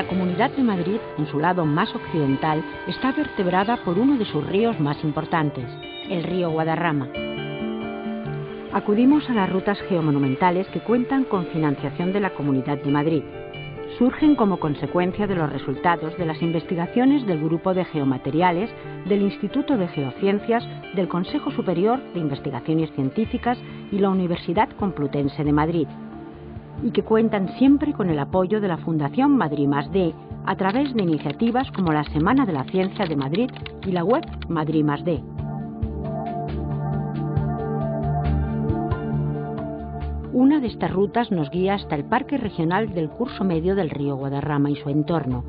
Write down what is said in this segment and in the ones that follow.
La Comunidad de Madrid, en su lado más occidental, está vertebrada por uno de sus ríos más importantes, el río Guadarrama. Acudimos a las rutas geomonumentales que cuentan con financiación de la Comunidad de Madrid. Surgen como consecuencia de los resultados de las investigaciones del Grupo de Geomateriales, del Instituto de Geociencias, del Consejo Superior de Investigaciones Científicas y la Universidad Complutense de Madrid, y que cuentan siempre con el apoyo de la Fundación Madrid+D a través de iniciativas como la Semana de la Ciencia de Madrid y la web Madrid+D. Una de estas rutas nos guía hasta el Parque Regional del Curso Medio del río Guadarrama y su entorno,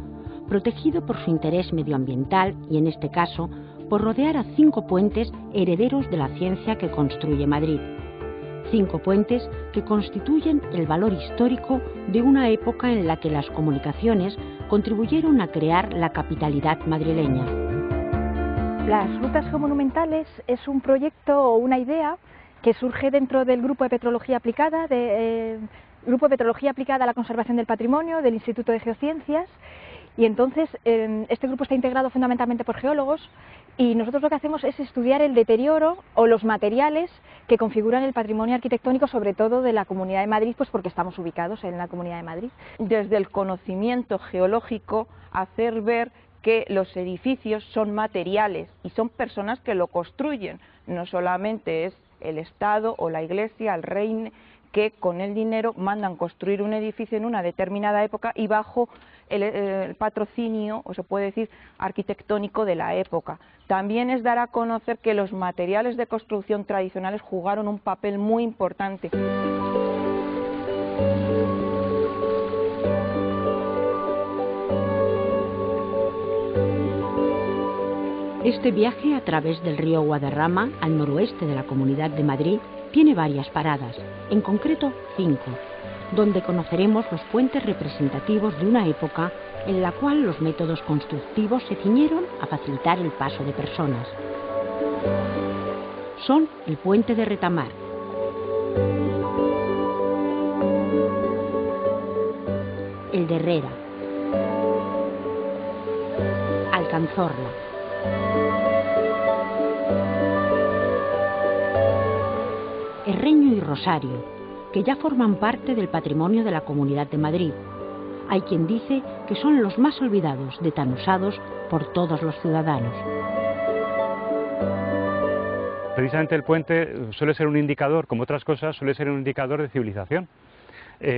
protegido por su interés medioambiental y, en este caso, por rodear a 5 puentes herederos de la ciencia que construye Madrid. 5 puentes que constituyen el valor histórico de una época en la que las comunicaciones contribuyeron a crear la capitalidad madrileña. Las rutas geomonumentales es un proyecto o una idea que surge dentro del Grupo de Petrología Aplicada, Grupo de Petrología Aplicada a la Conservación del Patrimonio del Instituto de Geociencias, y entonces este grupo está integrado fundamentalmente por geólogos, y nosotros lo que hacemos es estudiar el deterioro o los materiales que configuran el patrimonio arquitectónico, sobre todo de la Comunidad de Madrid, pues porque estamos ubicados en la Comunidad de Madrid. Desde el conocimiento geológico, hacer ver que los edificios son materiales y son personas que lo construyen, no solamente es el Estado o la Iglesia, el rey, que con el dinero mandan construir un edificio en una determinada época y bajo el patrocinio, o se puede decir, arquitectónico de la época. También es dar a conocer que los materiales de construcción tradicionales jugaron un papel muy importante. Este viaje a través del río Guadarrama, al noroeste de la Comunidad de Madrid, tiene varias paradas, en concreto 5, donde conoceremos los puentes representativos de una época en la cual los métodos constructivos se ciñeron a facilitar el paso de personas. Son el puente de Retamar, el de Herrera, Alcanzorla, Herreño y Rosario, que ya forman parte del patrimonio de la Comunidad de Madrid. Hay quien dice que son los más olvidados de tan usados por todos los ciudadanos. Precisamente el puente suele ser un indicador, como otras cosas, suele ser un indicador de civilización.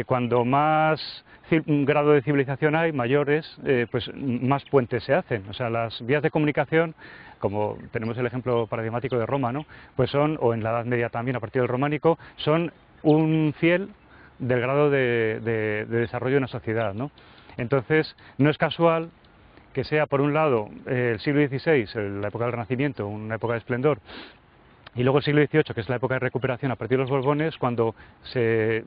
Cuando más grado de civilización hay, mayores, pues más puentes se hacen. O sea, las vías de comunicación, como tenemos el ejemplo paradigmático de Roma, ¿no? Pues son, o en la Edad Media también, a partir del románico, son un fiel del grado de desarrollo de una sociedad, ¿no? Entonces, no es casual que sea, por un lado, el siglo XVI, la época del Renacimiento, una época de esplendor, y luego el siglo XVIII, que es la época de recuperación a partir de los Borbones, cuando se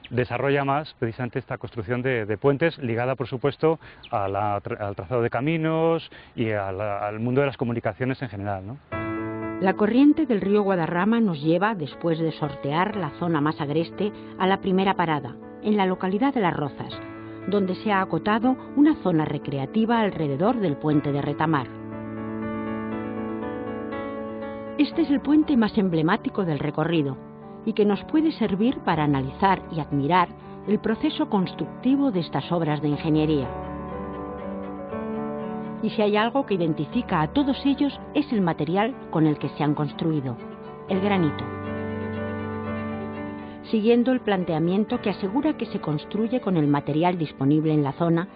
desarrolla más precisamente esta construcción de puentes, ligada por supuesto al trazado de caminos y al mundo de las comunicaciones en general, ¿no? La corriente del río Guadarrama nos lleva, después de sortear la zona más agreste, a la primera parada, en la localidad de Las Rozas, donde se ha acotado una zona recreativa alrededor del puente de Retamar. Este es el puente más emblemático del recorrido y que nos puede servir para analizar y admirar el proceso constructivo de estas obras de ingeniería. Y si hay algo que identifica a todos ellos es el material con el que se han construido, el granito. Siguiendo el planteamiento que asegura que se construye con el material disponible en la zona,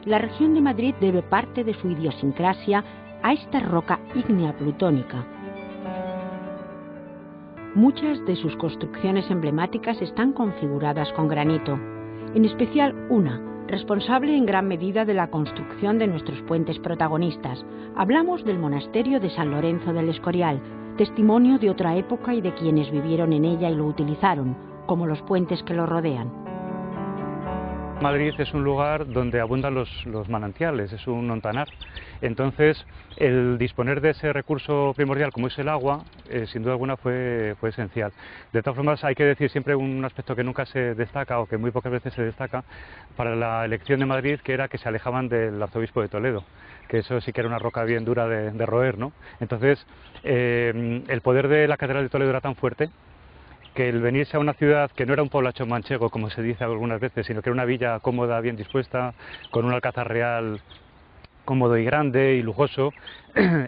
la región de Madrid debe parte de su idiosincrasia a esta roca ígnea plutónica. Muchas de sus construcciones emblemáticas están configuradas con granito, en especial una, responsable en gran medida de la construcción de nuestros puentes protagonistas. Hablamos del monasterio de San Lorenzo del Escorial, testimonio de otra época y de quienes vivieron en ella y lo utilizaron, como los puentes que lo rodean. Madrid es un lugar donde abundan los manantiales, es un montanar. Entonces, el disponer de ese recurso primordial como es el agua, sin duda alguna fue esencial. De todas formas, hay que decir siempre un aspecto que nunca se destaca o que muy pocas veces se destaca para la elección de Madrid, que era que se alejaban del arzobispo de Toledo, que eso sí que era una roca bien dura de roer, ¿no? Entonces, el poder de la Catedral de Toledo era tan fuerte que el venirse a una ciudad que no era un poblacho manchego, como se dice algunas veces, sino que era una villa cómoda, bien dispuesta, con un alcázar real cómodo y grande y lujoso,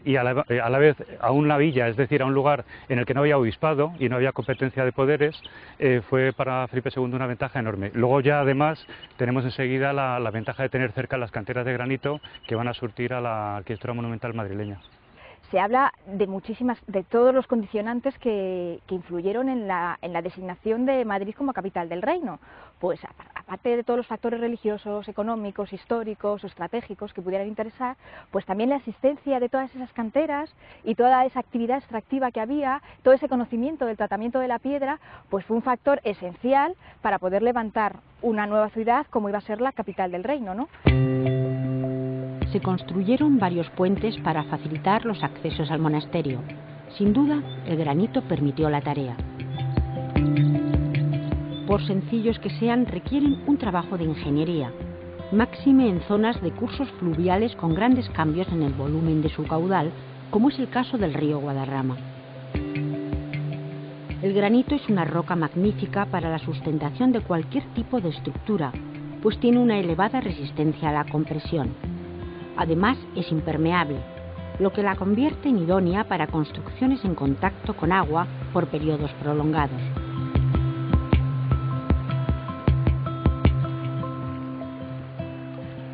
y a la vez a una villa, es decir, a un lugar en el que no había obispado y no había competencia de poderes, fue para Felipe II una ventaja enorme. Luego ya además tenemos enseguida la ventaja de tener cerca las canteras de granito que van a surtir a la arquitectura monumental madrileña. Se habla de todos los condicionantes que influyeron en la designación de Madrid como capital del reino. Pues aparte de todos los factores religiosos, económicos, históricos o estratégicos que pudieran interesar, pues también la existencia de todas esas canteras y toda esa actividad extractiva que había, todo ese conocimiento del tratamiento de la piedra, pues fue un factor esencial para poder levantar una nueva ciudad como iba a ser la capital del reino, ¿no? Se construyeron varios puentes para facilitar los accesos al monasterio. Sin duda, el granito permitió la tarea. Por sencillos que sean, requieren un trabajo de ingeniería, máxime en zonas de cursos fluviales con grandes cambios en el volumen de su caudal, como es el caso del río Guadarrama. El granito es una roca magnífica para la sustentación de cualquier tipo de estructura, pues tiene una elevada resistencia a la compresión. Además, es impermeable, lo que la convierte en idónea para construcciones en contacto con agua por periodos prolongados.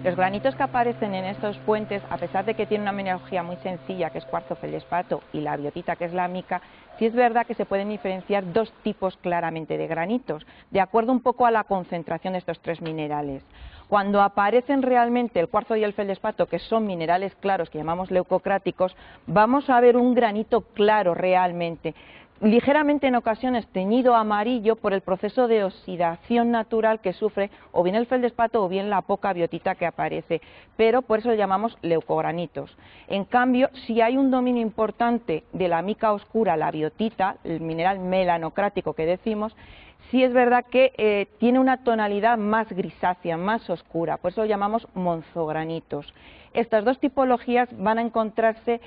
Los granitos que aparecen en estos puentes, a pesar de que tienen una mineralogía muy sencilla, que es cuarzo feldespato, y la biotita, que es la mica, sí es verdad que se pueden diferenciar dos tipos claramente de granitos, de acuerdo un poco a la concentración de estos tres minerales. Cuando aparecen realmente el cuarzo y el feldespato, que son minerales claros, que llamamos leucocráticos, vamos a ver un granito claro realmente, ligeramente en ocasiones teñido amarillo por el proceso de oxidación natural que sufre o bien el feldespato o bien la poca biotita que aparece, pero por eso lo llamamos leucogranitos. En cambio, si hay un dominio importante de la mica oscura, la biotita, el mineral melanocrático que decimos, sí es verdad que tiene una tonalidad más grisácea, más oscura, por eso lo llamamos monzogranitos. Estas dos tipologías van a encontrarse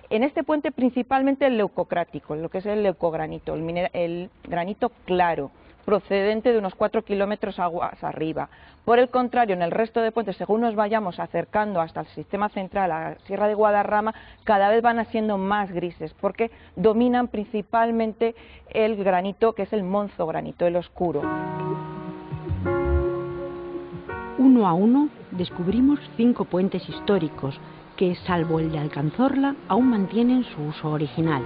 en este puente principalmente el leucocrático, lo que es el leucogranito, el granito claro, procedente de unos 4 kilómetros aguas arriba. Por el contrario, en el resto de puentes, según nos vayamos acercando hasta el sistema central, a la Sierra de Guadarrama, cada vez van siendo más grises, porque dominan principalmente el granito, que es el monzogranito, el oscuro. Uno a uno descubrimos 5 puentes históricos que, salvo el de Alcanzorla, aún mantienen su uso original.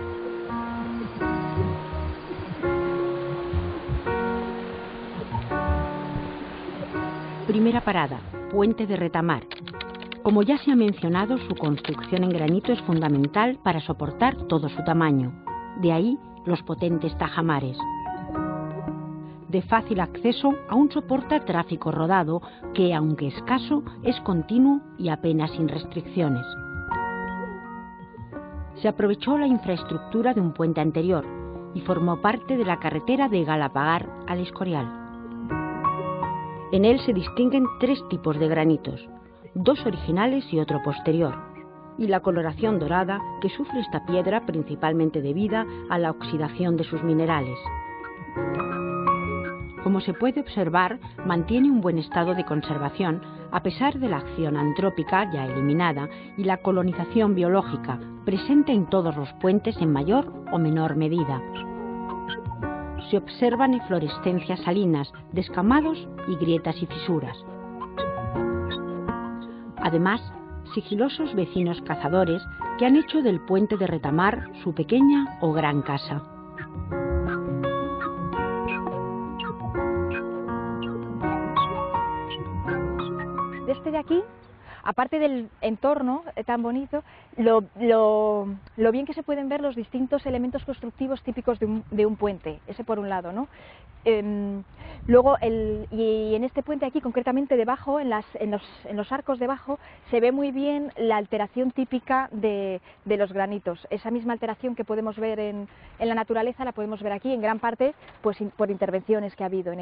Primera parada, Puente de Retamar. Como ya se ha mencionado, su construcción en granito es fundamental para soportar todo su tamaño. De ahí los potentes tajamares. De fácil acceso, aún soporta tráfico rodado que, aunque escaso, es continuo y apenas sin restricciones. Se aprovechó la infraestructura de un puente anterior y formó parte de la carretera de Galapagar al Escorial. En él se distinguen 3 tipos de granitos, 2 originales y otro posterior, y la coloración dorada que sufre esta piedra principalmente debida a la oxidación de sus minerales. Como se puede observar, mantiene un buen estado de conservación a pesar de la acción antrópica ya eliminada y la colonización biológica presente en todos los puentes en mayor o menor medida. Se observan eflorescencias salinas, descamados y grietas y fisuras. Además, sigilosos vecinos cazadores que han hecho del puente de Retamar su pequeña o gran casa. Desde aquí, aparte del entorno tan bonito, lo bien que se pueden ver los distintos elementos constructivos típicos de un puente, ese por un lado, ¿no? Luego, y en este puente aquí, concretamente debajo, en los arcos debajo, se ve muy bien la alteración típica de los granitos. Esa misma alteración que podemos ver en la naturaleza la podemos ver aquí, en gran parte pues, por intervenciones que ha habido en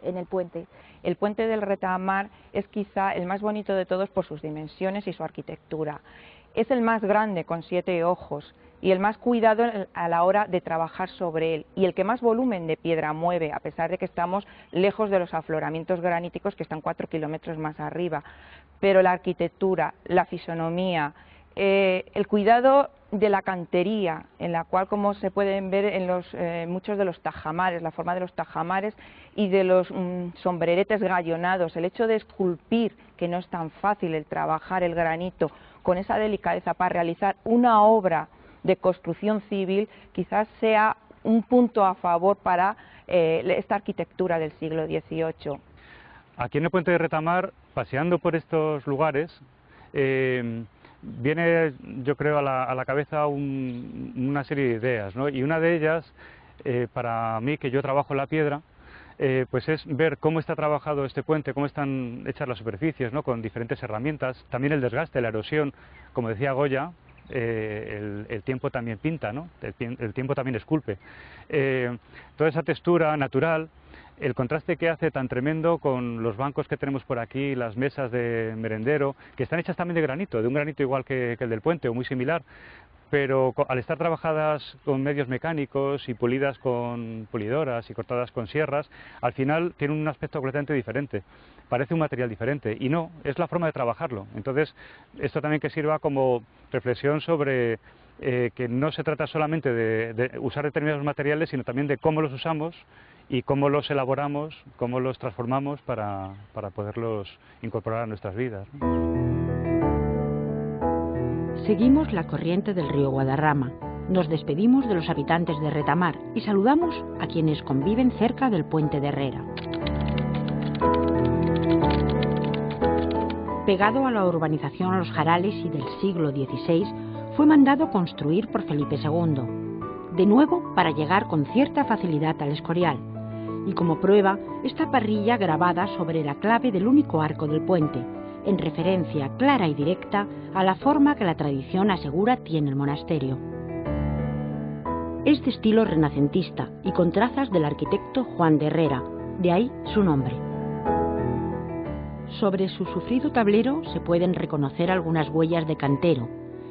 el puente. El puente del Retamar es quizá el más bonito de todos por sus dimensiones y su arquitectura. Es el más grande, con 7 ojos, y el más cuidado a la hora de trabajar sobre él, y el que más volumen de piedra mueve, a pesar de que estamos lejos de los afloramientos graníticos que están 4 kilómetros más arriba. Pero la arquitectura, la fisonomía, el cuidado de la cantería, en la cual, como se pueden ver en muchos de los tajamares, la forma de los tajamares y de los sombreretes gallonados, el hecho de esculpir, que no es tan fácil el trabajar el granito con esa delicadeza para realizar una obra de construcción civil, quizás sea un punto a favor para esta arquitectura del siglo XVIII. Aquí en el puente de Retamar, paseando por estos lugares, viene, yo creo, a la cabeza una serie de ideas, ¿no? Y una de ellas, para mí, que yo trabajo en la piedra, pues es ver cómo está trabajado este puente, cómo están hechas las superficies, ¿no? Con diferentes herramientas, también el desgaste, la erosión, como decía Goya. El tiempo también pinta, ¿no? El tiempo también esculpe. Toda esa textura natural, el contraste que hace tan tremendo con los bancos que tenemos por aquí, las mesas de merendero, que están hechas también de granito, de un granito igual que el del puente o muy similar, pero al estar trabajadas con medios mecánicos y pulidas con pulidoras y cortadas con sierras, al final tienen un aspecto completamente diferente, parece un material diferente, y no, es la forma de trabajarlo. Entonces, esto también que sirva como reflexión sobre que no se trata solamente de usar determinados materiales, sino también de cómo los usamos y cómo los elaboramos, cómo los transformamos para poderlos incorporar a nuestras vidas, ¿no? Seguimos la corriente del río Guadarrama, nos despedimos de los habitantes de Retamar y saludamos a quienes conviven cerca del puente de Herrera. Pegado a la urbanización a los Jarales y del siglo XVI, fue mandado construir por Felipe II, de nuevo para llegar con cierta facilidad al Escorial, y como prueba esta parrilla grabada sobre la clave del único arco del puente, en referencia clara y directa a la forma que la tradición asegura tiene el monasterio. Es de estilo renacentista y con trazas del arquitecto Juan de Herrera, de ahí su nombre. Sobre su sufrido tablero se pueden reconocer algunas huellas de cantero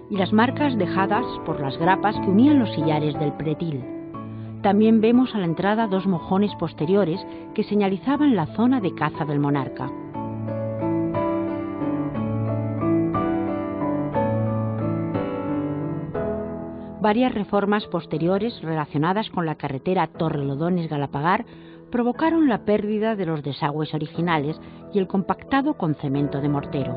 y las marcas dejadas por las grapas que unían los sillares del pretil. También vemos a la entrada 2 mojones posteriores que señalizaban la zona de caza del monarca. Varias reformas posteriores relacionadas con la carretera Torrelodones-Galapagar provocaron la pérdida de los desagües originales y el compactado con cemento de mortero.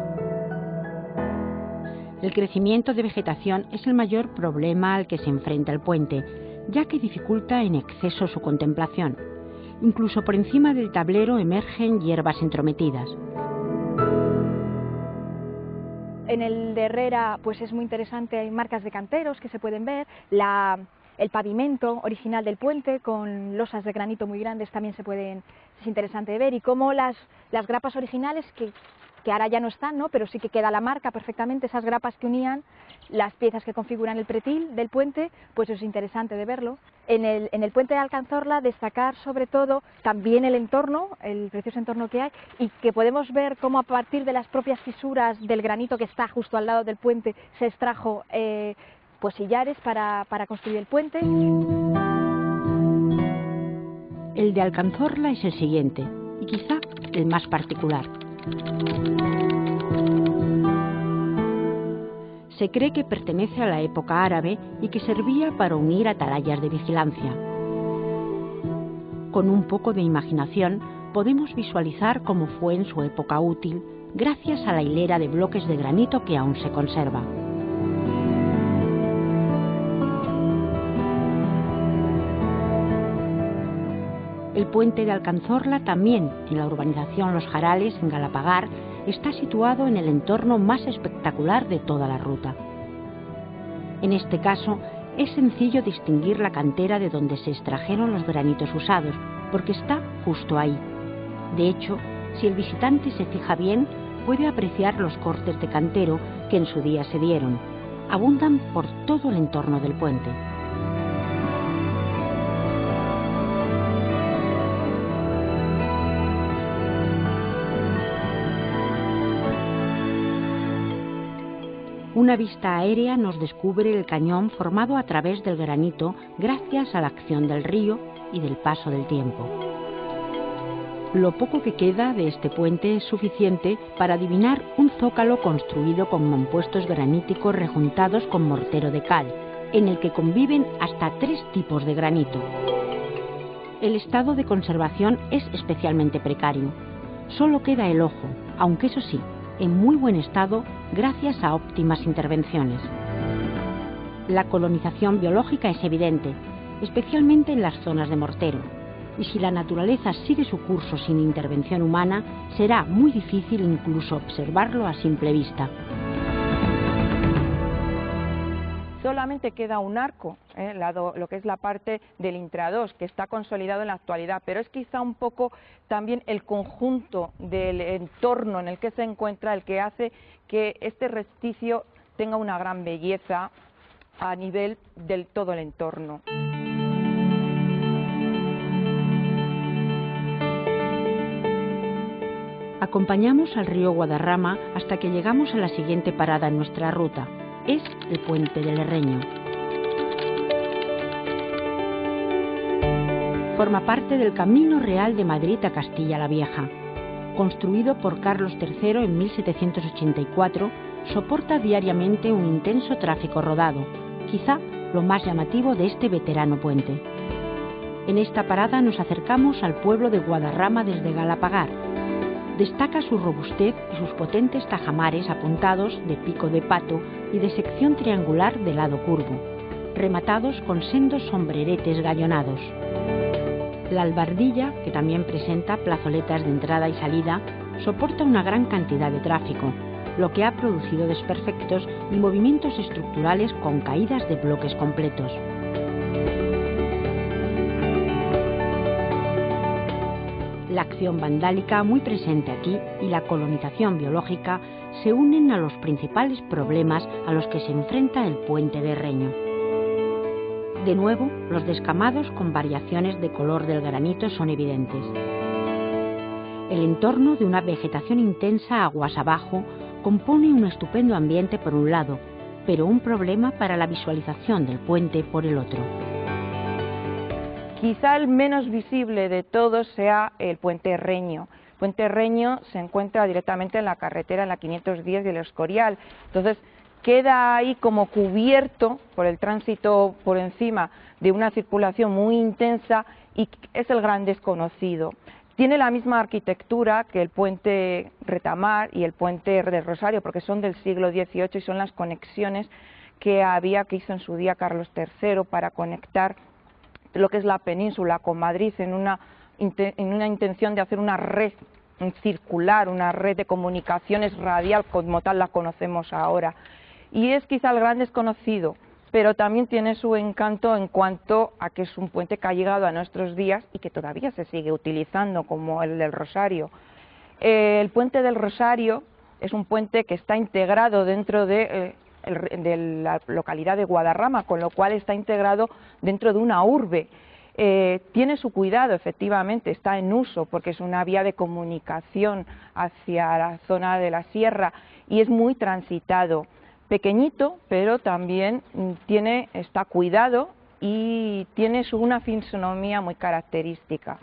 El crecimiento de vegetación es el mayor problema al que se enfrenta el puente, ya que dificulta en exceso su contemplación. Incluso por encima del tablero emergen hierbas entrometidas. En el de Herrera pues es muy interesante, hay marcas de canteros que se pueden ver, el pavimento original del puente con losas de granito muy grandes también es interesante de ver, y cómo las grapas originales que ahora ya no están, ¿no? Pero sí que queda la marca perfectamente, esas grapas que unían las piezas que configuran el pretil del puente, pues es interesante de verlo. En el puente de Alcanzorla destacar sobre todo también el entorno, el precioso entorno que hay, y que podemos ver cómo a partir de las propias fisuras del granito que está justo al lado del puente se extrajo pues sillares para construir el puente. El de Alcanzorla es el siguiente, y quizá el más particular. Se cree que pertenece a la época árabe y que servía para unir atalayas de vigilancia. Con un poco de imaginación podemos visualizar cómo fue en su época útil, gracias a la hilera de bloques de granito que aún se conserva. El puente de Alcanzorla, también en la urbanización Los Jarales, en Galapagar, está situado en el entorno más espectacular de toda la ruta. En este caso, Es sencillo distinguir la cantera de donde se extrajeron los granitos usados, porque está justo ahí. De hecho, si el visitante se fija bien, puede apreciar los cortes de cantero que en su día se dieron. Abundan por todo el entorno del puente. Una vista aérea nos descubre el cañón formado a través del granito gracias a la acción del río y del paso del tiempo. Lo poco que queda de este puente es suficiente para adivinar un zócalo construido con mampuestos graníticos rejuntados con mortero de cal, en el que conviven hasta 3 tipos de granito. El estado de conservación es especialmente precario. Solo queda el ojo, aunque eso sí, en muy buen estado gracias a óptimas intervenciones. La colonización biológica es evidente, especialmente en las zonas de mortero, y si la naturaleza sigue su curso sin intervención humana, será muy difícil incluso observarlo a simple vista. Solamente queda un arco, lo que es la parte del intradós, que está consolidado en la actualidad, pero es quizá un poco también el conjunto del entorno en el que se encuentra el que hace que este resquicio tenga una gran belleza a nivel del todo el entorno. Acompañamos al río Guadarrama hasta que llegamos a la siguiente parada en nuestra ruta. Es el puente del Herreño. Forma parte del Camino Real de Madrid a Castilla la Vieja. Construido por Carlos III en 1784, soporta diariamente un intenso tráfico rodado, quizá lo más llamativo de este veterano puente. En esta parada nos acercamos al pueblo de Guadarrama desde Galapagar. Destaca su robustez y sus potentes tajamares apuntados de pico de pato y de sección triangular de lado curvo, rematados con sendos sombreretes gallonados. La albardilla, que también presenta plazoletas de entrada y salida, soporta una gran cantidad de tráfico, lo que ha producido desperfectos y movimientos estructurales con caídas de bloques completos. La acción vandálica muy presente aquí y la colonización biológica se unen a los principales problemas a los que se enfrenta el puente de Herreño. De nuevo, los descamados con variaciones de color del granito son evidentes. El entorno de una vegetación intensa aguas abajo compone un estupendo ambiente por un lado, pero un problema para la visualización del puente por el otro. Quizá el menos visible de todos sea el puente Herreño. El puente Herreño se encuentra directamente en la carretera, en la 510 del Escorial. Entonces queda ahí como cubierto por el tránsito por encima de una circulación muy intensa y es el gran desconocido. Tiene la misma arquitectura que el puente Retamar y el puente del Rosario, porque son del siglo XVIII y son las conexiones que hizo en su día Carlos III para conectar lo que es la península con Madrid en una intención de hacer una red circular, una red de comunicaciones radial como tal la conocemos ahora. Y es quizá el gran desconocido, pero también tiene su encanto en cuanto a que es un puente que ha llegado a nuestros días y que todavía se sigue utilizando, como el del Rosario. El puente del Rosario es un puente que está integrado dentro de la localidad de Guadarrama, con lo cual está integrado dentro de una urbe. Tiene su cuidado, efectivamente, está en uso porque es una vía de comunicación hacia la zona de la sierra y es muy transitado. Pequeñito, pero también está cuidado y tiene una fisonomía muy característica.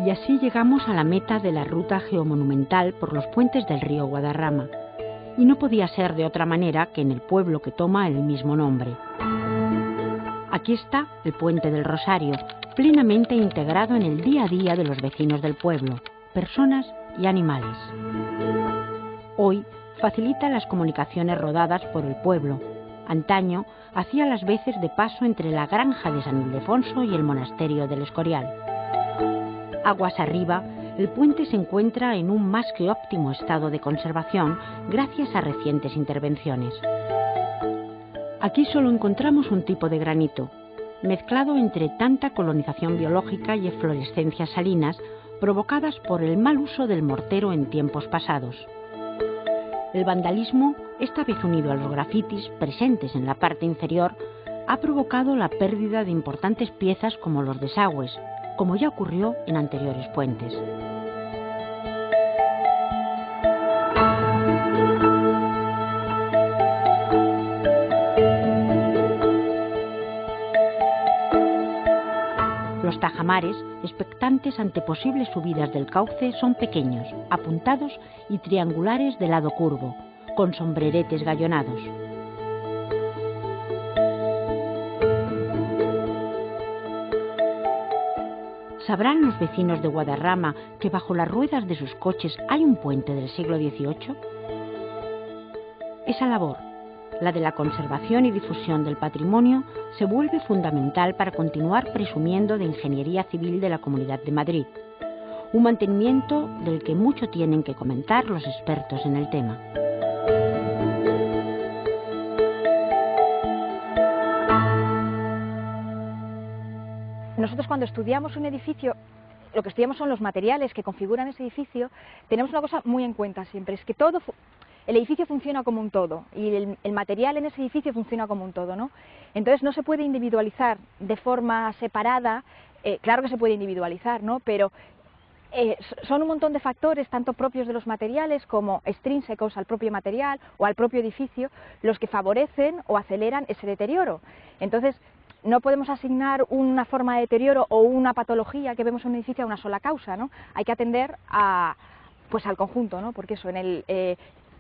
Y así llegamos a la meta de la ruta geomonumental por los puentes del río Guadarrama. Y no podía ser de otra manera que en el pueblo que toma el mismo nombre. Aquí está el puente del Rosario, plenamente integrado en el día a día de los vecinos del pueblo, personas y animales. Hoy facilita las comunicaciones rodadas por el pueblo. Antaño hacía las veces de paso entre la granja de San Ildefonso y el monasterio del Escorial. Aguas arriba, el puente se encuentra en un más que óptimo estado de conservación gracias a recientes intervenciones. Aquí solo encontramos un tipo de granito, mezclado entre tanta colonización biológica y eflorescencias salinas provocadas por el mal uso del mortero en tiempos pasados. El vandalismo, esta vez unido a los grafitis presentes en la parte inferior, ha provocado la pérdida de importantes piezas como los desagües, como ya ocurrió en anteriores puentes. Los tajamares, expectantes ante posibles subidas del cauce, son pequeños, apuntados y triangulares de lado curvo, con sombreretes gallonados. ¿Sabrán los vecinos de Guadarrama que bajo las ruedas de sus coches hay un puente del siglo XVIII? Esa labor, la de la conservación y difusión del patrimonio, se vuelve fundamental para continuar presumiendo de ingeniería civil de la Comunidad de Madrid, un mantenimiento del que mucho tienen que comentar los expertos en el tema. Nosotros cuando estudiamos un edificio, lo que estudiamos son los materiales que configuran ese edificio, tenemos una cosa muy en cuenta siempre, es que el edificio funciona como un todo y el material en ese edificio funciona como un todo, ¿no? Entonces no se puede individualizar de forma separada, claro que se puede individualizar, ¿no? Pero son un montón de factores, tanto propios de los materiales como extrínsecos al propio material o al propio edificio, los que favorecen o aceleran ese deterioro. Entonces, no podemos asignar una forma de deterioro o una patología que vemos en un edificio a una sola causa, ¿no? Hay que atender pues al conjunto, ¿no? Porque eso,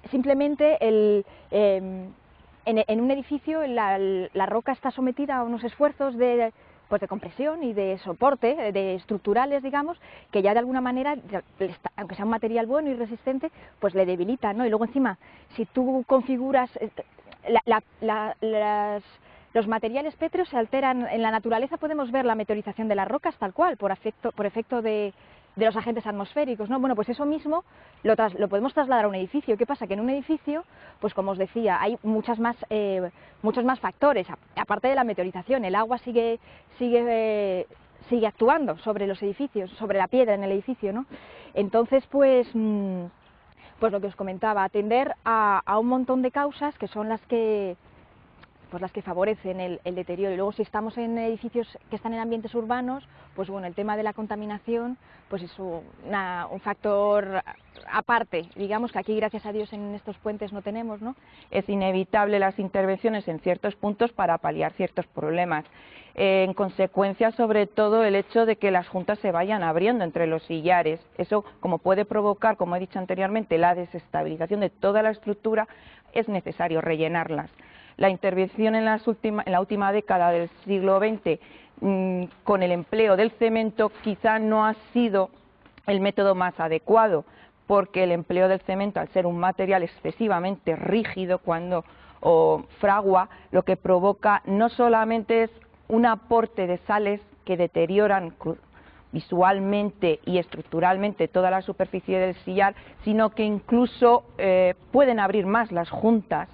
simplemente en un edificio la roca está sometida a unos esfuerzos de compresión y de soporte, de estructurales, digamos, que ya de alguna manera, aunque sea un material bueno y resistente, pues le debilitan, ¿no? Y luego encima, si tú configuras los materiales pétreos se alteran en la naturaleza, podemos ver la meteorización de las rocas tal cual, por efecto de los agentes atmosféricos, ¿no? Bueno, pues eso mismo lo podemos trasladar a un edificio. ¿Qué pasa? Que en un edificio, pues como os decía, hay muchos más factores, aparte de la meteorización. El agua sigue actuando sobre los edificios, sobre la piedra en el edificio, ¿no? Entonces, pues lo que os comentaba, atender a un montón de causas que son las que favorecen el deterioro. Y luego, si estamos en edificios que están en ambientes urbanos, pues bueno, el tema de la contaminación pues es un factor aparte, digamos, que aquí gracias a Dios en estos puentes no tenemos, ¿no? Es inevitable las intervenciones en ciertos puntos para paliar ciertos problemas. En consecuencia, sobre todo, el hecho de que las juntas se vayan abriendo entre los sillares. Eso, como puede provocar, como he dicho anteriormente, la desestabilización de toda la estructura, es necesario rellenarlas. La intervención en la última década del siglo XX con el empleo del cemento quizá no ha sido el método más adecuado, porque el empleo del cemento, al ser un material excesivamente rígido o fragua, lo que provoca no solamente es un aporte de sales que deterioran visualmente y estructuralmente toda la superficie del sillar, sino que incluso pueden abrir más las juntas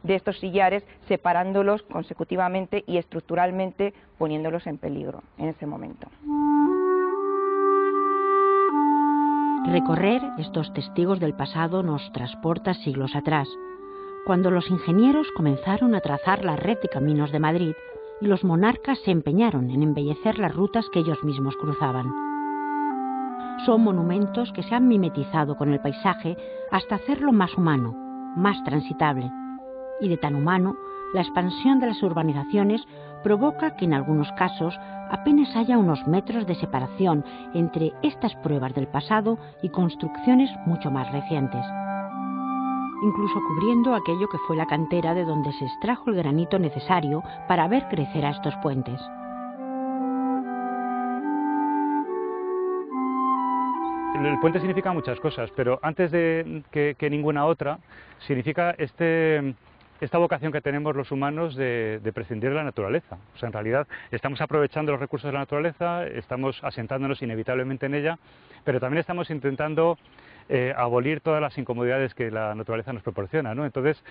de estos sillares, separándolos consecutivamente y estructuralmente, poniéndolos en peligro en ese momento. Recorrer estos testigos del pasado nos transporta siglos atrás, cuando los ingenieros comenzaron a trazar la red de caminos de Madrid y los monarcas se empeñaron en embellecer las rutas que ellos mismos cruzaban. Son monumentos que se han mimetizado con el paisaje hasta hacerlo más humano, más transitable. Y de tan humano, la expansión de las urbanizaciones provoca que en algunos casos apenas haya unos metros de separación entre estas pruebas del pasado y construcciones mucho más recientes, incluso cubriendo aquello que fue la cantera de donde se extrajo el granito necesario para ver crecer a estos puentes. El puente significa muchas cosas, pero antes de que ninguna otra, significa esta vocación que tenemos los humanos de prescindir de la naturaleza. O sea, en realidad estamos aprovechando los recursos de la naturaleza, estamos asentándonos inevitablemente en ella, pero también estamos intentando abolir todas las incomodidades que la naturaleza nos proporciona, ¿no? Entonces,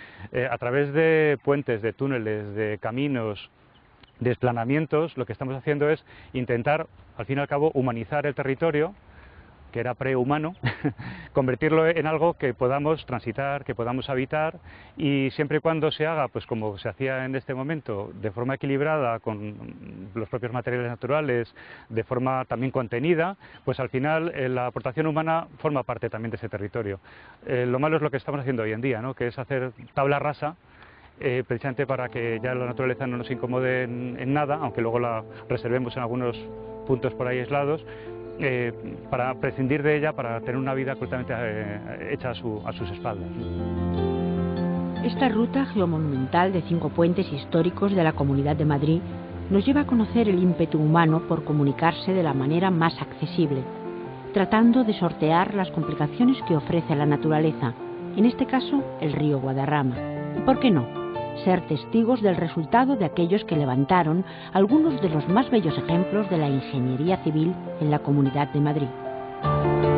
a través de puentes, de túneles, de caminos, de esplanamientos, lo que estamos haciendo es intentar, al fin y al cabo, humanizar el territorio, que era prehumano, convertirlo en algo que podamos transitar, que podamos habitar, y siempre y cuando se haga, pues como se hacía en este momento, de forma equilibrada con los propios materiales naturales, de forma también contenida, pues al final la aportación humana forma parte también de ese territorio. Lo malo es lo que estamos haciendo hoy en día, ¿no? Que es hacer tabla rasa, precisamente para que ya la naturaleza no nos incomode en nada, aunque luego la reservemos en algunos puntos por ahí aislados, para prescindir de ella, para tener una vida completamente hecha a sus espaldas. Esta ruta geomonumental de 5 puentes históricos de la Comunidad de Madrid nos lleva a conocer el ímpetu humano por comunicarse de la manera más accesible, tratando de sortear las complicaciones que ofrece la naturaleza, en este caso el río Guadarrama. ¿Y por qué no? Ser testigos del resultado de aquellos que levantaron algunos de los más bellos ejemplos de la ingeniería civil en la Comunidad de Madrid.